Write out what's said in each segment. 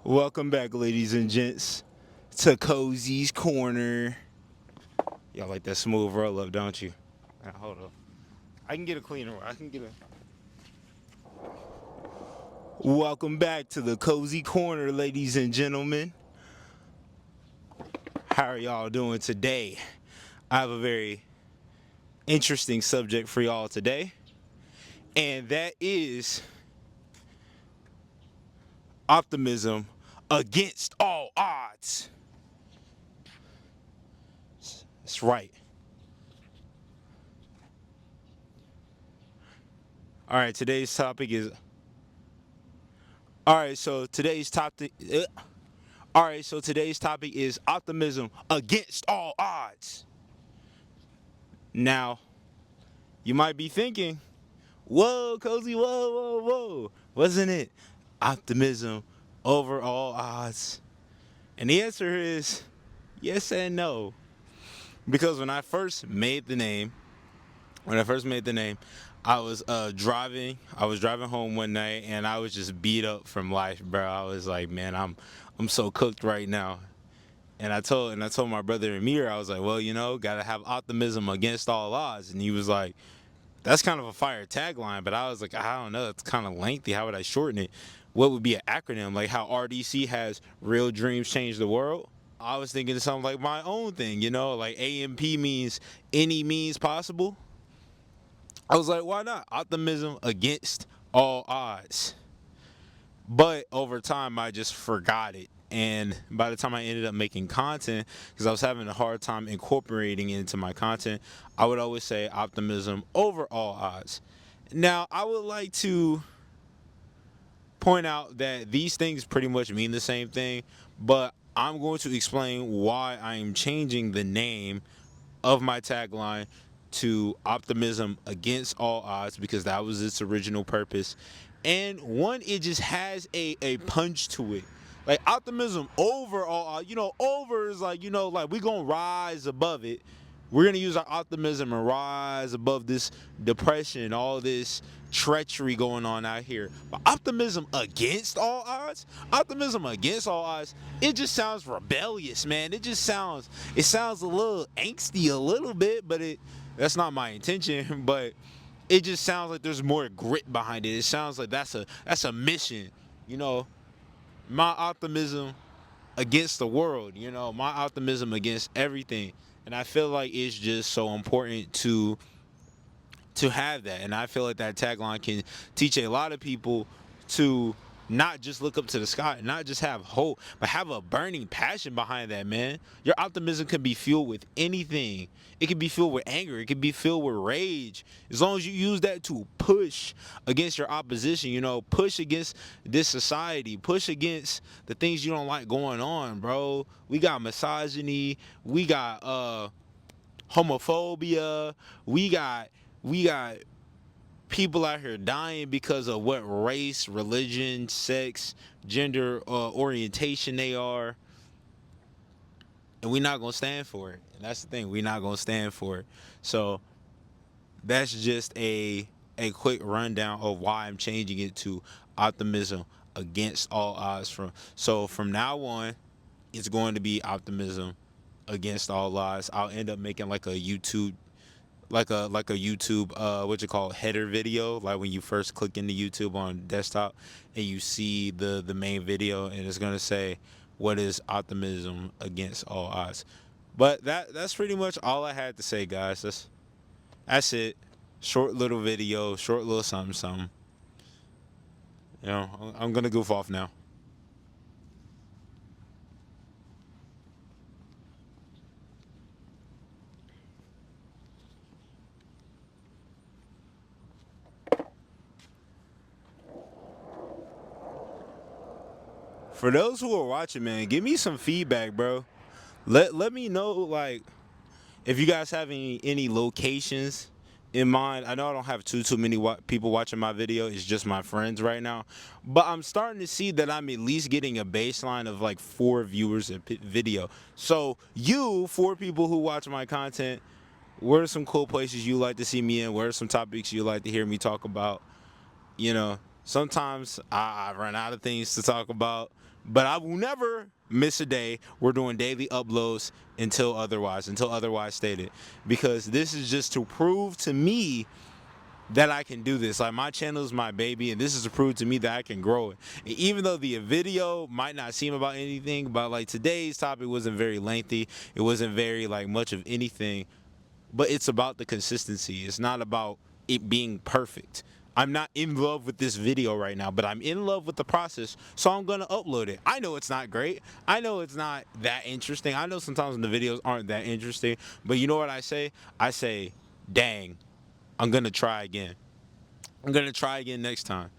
Welcome back, ladies and gents, to Cozy's Corner. Y'all like that smooth roll up, don't you? Now, hold up. I can get a cleaner one. Welcome back to the Cozy Corner, ladies and gentlemen. How are y'all doing today? I have a very interesting subject for y'all today, and that is optimism against all odds. That's right. All right, today's topic is. All right, so today's topic. All right, so today's topic is optimism against all odds. Now, you might be thinking, whoa, Cozy, whoa, whoa, whoa. Wasn't it optimism over all odds? And the answer is yes and no. Because when I first made the name, I was driving. I was driving home one night, and I was just beat up from life, bro. I was like, man, I'm so cooked right now. And I told my brother Amir, I was like, well, gotta have optimism against all odds. And he was like, that's kind of a fire tagline, but I was like, I don't know, it's kind of lengthy. How would I shorten it? What would be an acronym? Like how RDC has Real Dreams Change the World? I was thinking of something like my own thing, like AMP means any means possible. I was like, why not? Optimism against all odds. But over time, I just forgot it. And by the time I ended up making content, because I was having a hard time incorporating it into my content, I would always say optimism over all odds. Now, I would like to point out that these things pretty much mean the same thing, but I'm going to explain why I am changing the name of my tagline to optimism against all odds, because that was its original purpose. And one, it just has a punch to it. Like optimism over all odds, over is like, like we gonna rise above it. We're gonna use our optimism and rise above this depression, all this treachery going on out here. But optimism against all odds, it just sounds rebellious, man. It sounds a little angsty a little bit, but that's not my intention. But it just sounds like there's more grit behind it. It sounds like that's a mission, you know. My optimism against the world, my optimism against everything. And I feel like it's just so important to have that. And I feel like that tagline can teach a lot of people to not just look up to the sky, not just have hope, but have a burning passion behind that, man. Your optimism can be fueled with anything. It can be filled with anger. It can be filled with rage. As long as you use that to push against your opposition, push against this society, push against the things you don't like going on, bro. We got misogyny. We got homophobia. We got people out here dying because of what race, religion, sex, gender orientation they are, and we're not gonna stand for it. And that's the thing, we're not gonna stand for it. So that's just a quick rundown of why I'm changing it to optimism against all odds. From now on, it's going to be optimism against all odds. I'll end up making like a YouTube what you call header video, like when you first click into YouTube on desktop and you see the main video, and it's gonna say what is optimism against all odds. But that's pretty much all I had to say, guys. That's it. Short little video, short little something something. I'm gonna goof off now. For those who are watching, man, give me some feedback, bro. Let me know, like, if you guys have any locations in mind. I know I don't have too many people watching my video. It's just my friends right now, but I'm starting to see that I'm at least getting a baseline of like 4 viewers a video. So you 4 people who watch my content, where are some cool places you like to see me in? Where are some topics you like to hear me talk about? Sometimes I run out of things to talk about, But I will never miss a day. We're doing daily uploads until otherwise stated. Because this is just to prove to me that I can do this. Like, my channel is my baby, and this is to prove to me that I can grow it. And even though the video might not seem about anything, but like today's topic wasn't very lengthy, it wasn't very like much of anything, but it's about the consistency. It's not about it being perfect. I'm not in love with this video right now, but I'm in love with the process, so I'm gonna upload it. I know it's not great. I know it's not that interesting. I know sometimes the videos aren't that interesting, but you know what I say? I say, dang, I'm gonna try again. I'm gonna try again next time.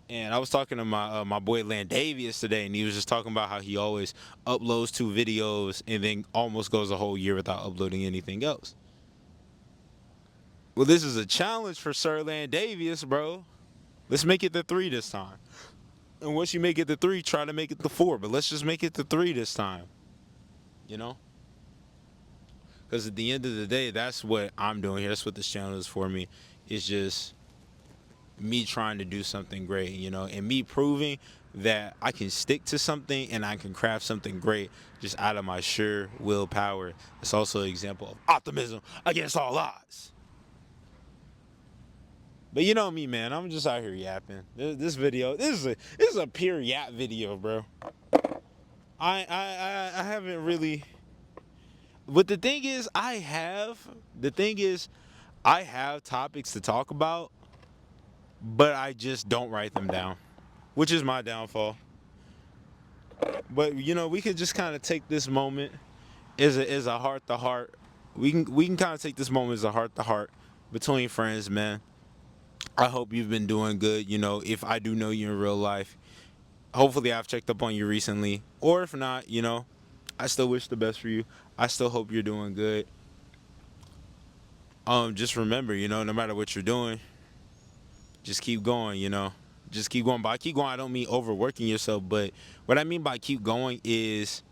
And I was talking to my boy Landavius today, and he was just talking about how he always uploads 2 videos and then almost goes a whole year without uploading anything else. Well, this is a challenge for Sir Landavius, bro. Let's make it the 3 this time. And once you make it the 3, try to make it the 4. But let's just make it the 3 this time. You know? Because at the end of the day, that's what I'm doing here. That's what this channel is for me. It's just me trying to do something great, you know, and me proving that I can stick to something and I can craft something great just out of my sheer willpower. It's also an example of optimism against all odds. But you know me, man. I'm just out here yapping. This is a pure yap video, bro. I haven't really. But the thing is, I have topics to talk about, but I just don't write them down, which is my downfall. But you know, we could just kind of take this moment as a heart to heart. We can kind of take this moment as a heart to heart between friends, man. I hope you've been doing good. You know, if I do know you in real life, hopefully I've checked up on you recently. Or if not, you know, I still wish the best for you. I still hope you're doing good. Just remember, you know, no matter what you're doing, just keep going, you know. Just keep going. By keep going, I don't mean overworking yourself, but what I mean by keep going is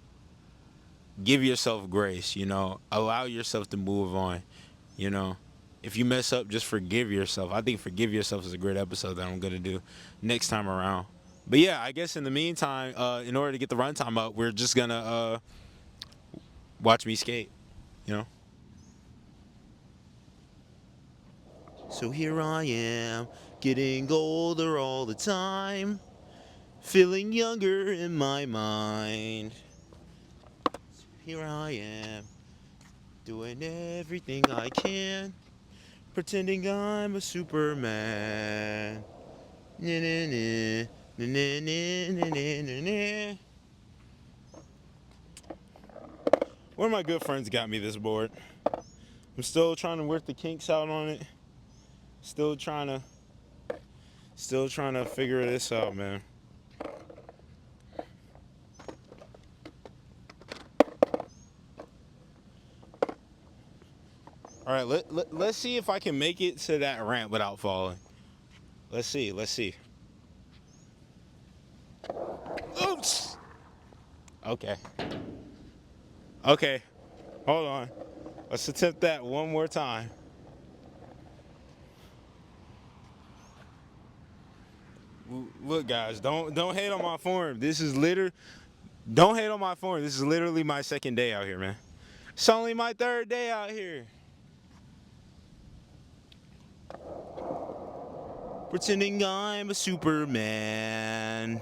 give yourself grace, you know. Allow yourself to move on, you know. If you mess up, just forgive yourself. I think forgive yourself is a great episode that I'm going to do next time around. But yeah, I guess in the meantime, in order to get the runtime up, we're just going to watch me skate, you know. So here I am, getting older all the time, feeling younger in my mind. So here I am, doing everything I can, pretending I'm a Superman. Na, na, na, na, na, na, na, na, na. One of my good friends got me this board. I'm still trying to work the kinks out on it. Still trying to figure this out, man. All right, let's see if I can make it to that ramp without falling. Let's see. Oops. Okay. Hold on. Let's attempt that one more time. Look, guys, don't hate on my form. Don't hate on my form. This is literally my 2nd day out here, man. It's only my 3rd day out here. Pretending I'm a Superman.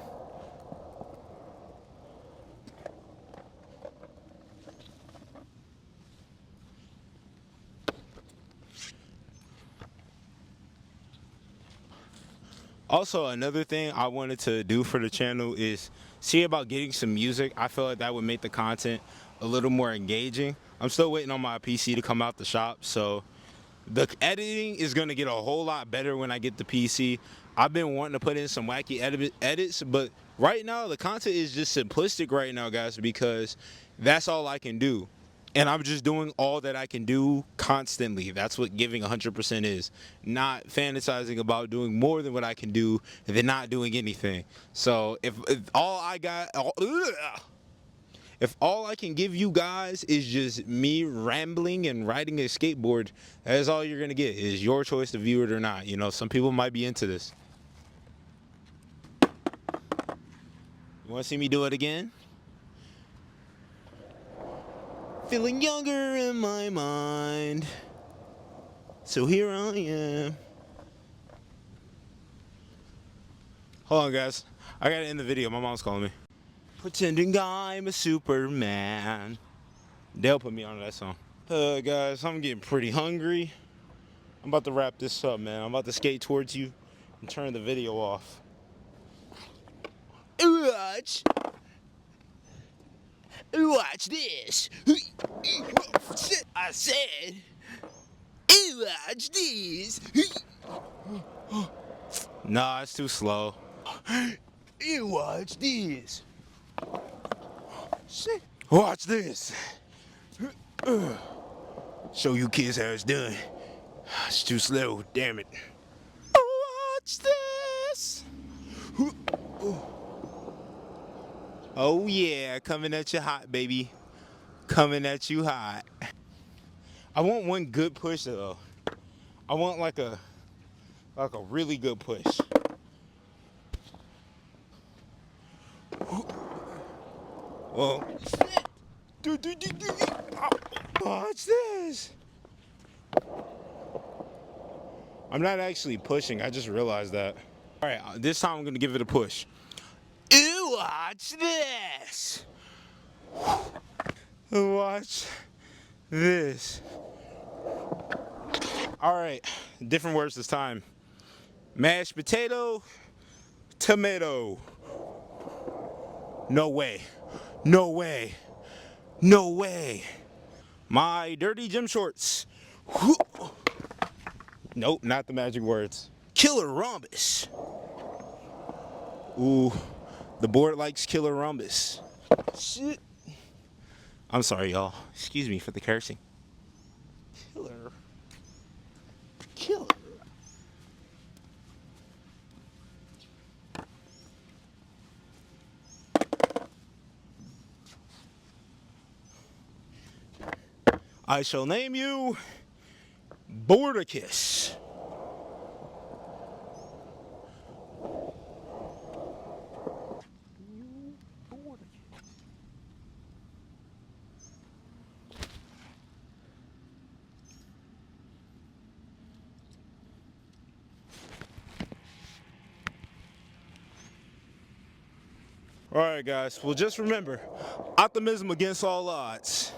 Also, another thing I wanted to do for the channel is see about getting some music. I feel like that would make the content a little more engaging. I'm still waiting on my PC to come out the shop, so the editing is going to get a whole lot better when I get the PC. I've been wanting to put in some wacky edits, but right now the content is just simplistic right now, guys, because that's all I can do. And I'm just doing all that I can do constantly. That's what giving 100% is. Not fantasizing about doing more than what I can do and then not doing anything. So if all I can give you guys is just me rambling and riding a skateboard, that is all you're going to get. Is your choice to view it or not. You know, some people might be into this. You want to see me do it again? Feeling younger in my mind. So here I am. Hold on, guys. I gotta end the video. My mom's calling me. Pretending I'm a Superman. They'll put me on that song. Guys, I'm getting pretty hungry. I'm about to wrap this up, man. I'm about to skate towards you and turn the video off. Watch. Watch this. I said, watch this. Nah, it's too slow. You watch this. Shit. Watch this. Show you kids how it's done. It's too slow, damn it. Watch this. Oh yeah, coming at you hot, baby. Coming at you hot. I want one good push though. I want like a really good push. Well, watch this. I'm not actually pushing. I just realized that. All right, this time I'm gonna give it a push. Watch this. Watch this. All right, different words this time. Mashed potato, tomato. No way. No way. No way. My dirty gym shorts. Nope, not the magic words. Killer rhombus. Ooh, the board likes killer rhombus. Shit. I'm sorry, y'all. Excuse me for the cursing. Killer. Killer. I shall name you Borderkiss. All right, guys. Well, just remember, optimism against all odds.